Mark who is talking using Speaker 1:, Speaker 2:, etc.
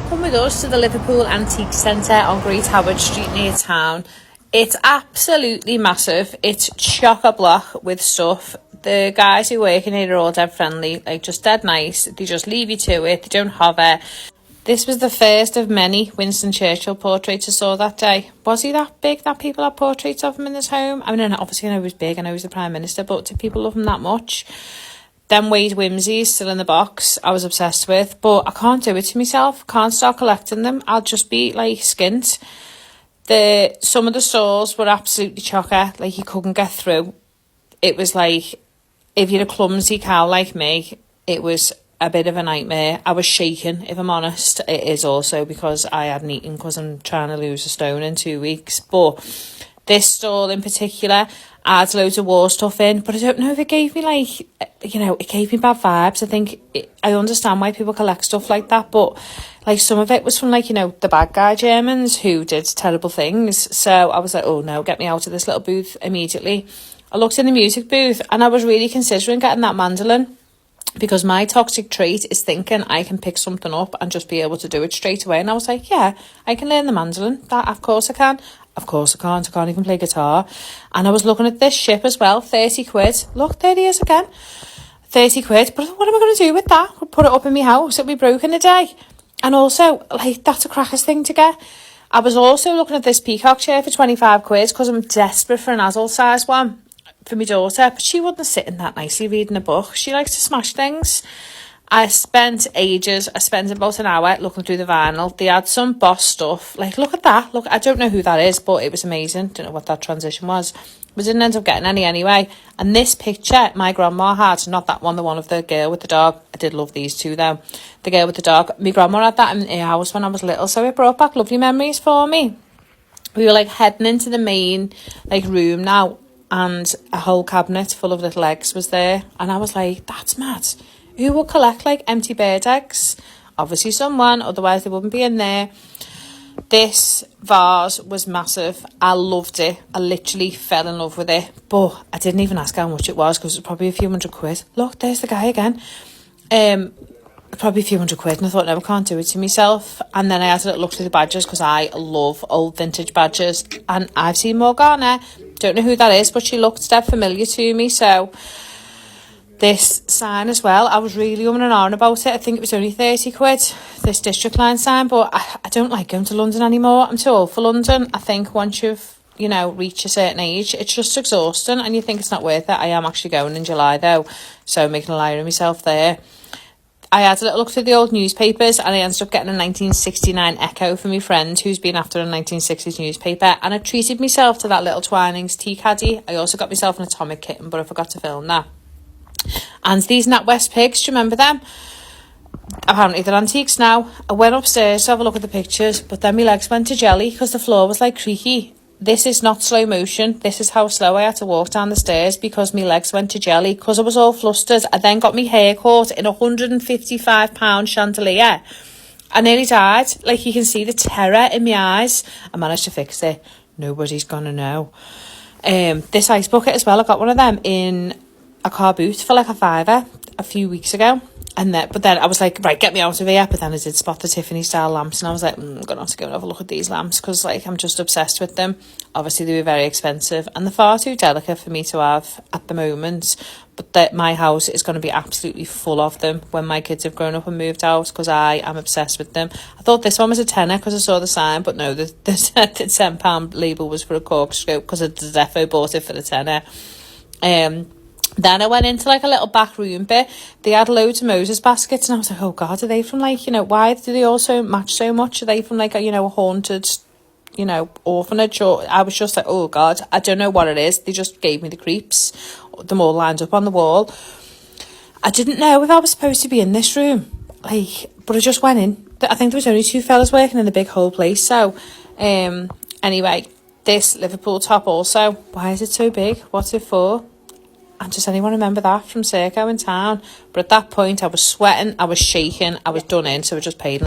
Speaker 1: Come with us to the Liverpool Antique Centre on Great Howard Street near town. It's absolutely massive. It's chock-a-block with stuff. The guys who work in here are all dead friendly, like just dead nice. They just leave you to it. They don't hover. This was the first of many Winston Churchill portraits I saw that day. Was he that big that people had portraits of him in this home? I mean, obviously I know he was big, I know he was the Prime Minister, but do people love him that much? Them Wade Whimsies still in the box, I was obsessed with, but I can't do it to myself. Can't start collecting them. I'll just be like skint. Some of the stalls were absolutely chocker, like you couldn't get through. It was like, if you're a clumsy cow like me, it was a bit of a nightmare. I was shaking, if I'm honest. It is also because I hadn't eaten because I'm trying to lose a stone in 2 weeks. But this stall in particular adds loads of war stuff in, but I don't know if it gave me it gave me bad vibes. I think I understand why people collect stuff like that, but like some of it was from the bad guy Germans who did terrible things. So I was like, oh no, get me out of this little booth immediately. I looked in the music booth and I was really considering getting that mandolin, because my toxic trait is thinking I can pick something up and just be able to do it straight away. And I was like, yeah, I can learn the mandolin. That, of course I can. Of course I can't. I can't even play guitar. And I was looking at this ship as well, 30 quid. Look, there he is again. 30 quid. But what am I going to do with that? I'll put it up in my house. It'll be broken a day. And also, that's a crackers thing to get. I was also looking at this peacock chair for 25 quid because I'm desperate for an adult size one for my daughter, but she wouldn't sit in that nicely reading a book. She likes to smash things. I spent ages. I spent about an hour looking through the vinyl. They had some Boss stuff. Like, look at that. Look, I don't know who that is, but it was amazing. Don't know what that transition was. But didn't end up getting any anyway. And this picture my grandma had, not that one, the one of the girl with the dog. I did love these two though. The girl with the dog. My grandma had that in her house when I was little, so it brought back lovely memories for me. We were heading into the main room now, and a whole cabinet full of little eggs was there, and I was like, that's mad. Who would collect empty bird eggs? Obviously someone, otherwise they wouldn't be in there. This vase was massive. I loved it. I literally fell in love with it, but I didn't even ask how much it was because it was probably a few hundred quid. Look, there's the guy again. Probably a few hundred quid, and I thought, no, I can't do it to myself. And then I had to look through the badges because I love old vintage badges, and I've seen Morgana. Don't know who that is, but she looked dead familiar to me. So this sign as well, I was really umming and ahhing about it. I think it was only 30 quid, this district line sign, but I don't like going to London anymore. I'm too old for London. I think once you've reach a certain age, it's just exhausting and you think it's not worth it. I am actually going in July though, so making a liar of myself there. I had a little look through the old newspapers and I ended up getting a 1969 Echo for my friend who's been after a 1960s newspaper, and I treated myself to that little Twinings tea caddy. I also got myself an atomic kitten, but I forgot to film that. And these NatWest pigs, do you remember them? Apparently they're antiques now. I went upstairs to have a look at the pictures, but then my legs went to jelly because the floor was creaky. This is not slow motion. This is how slow I had to walk down the stairs because my legs went to jelly because I was all flustered. I then got my hair caught in a £155 chandelier. I nearly died. You can see the terror in my eyes. I managed to fix it. Nobody's gonna know. This ice bucket as well. I got one of them in a car boot for a fiver a few weeks ago. But then I was like, right, get me out of here. But then I did spot the Tiffany style lamps and I was like, I'm going to have to go and have a look at these lamps because I'm just obsessed with them. Obviously they were very expensive and they're far too delicate for me to have at the moment. But my house is going to be absolutely full of them when my kids have grown up and moved out because I am obsessed with them. I thought this one was a tenner because I saw the sign, but no, the £10 label was for a corkscrew because I defo bought it for the tenner. Then I went into a little back room bit. They had loads of Moses baskets and I was like, oh God, are they from why do they also match so much? Are they from a haunted, orphanage? Or I was just like, oh God, I don't know what it is. They just gave me the creeps. Them all lined up on the wall. I didn't know if I was supposed to be in this room. But I just went in. I think there was only two fellas working in the big whole place. So, anyway, this Liverpool top also. Why is it so big? What's it for? And does anyone remember that from Circo in town? But at that point, I was sweating, I was shaking, I was done in, so I just paid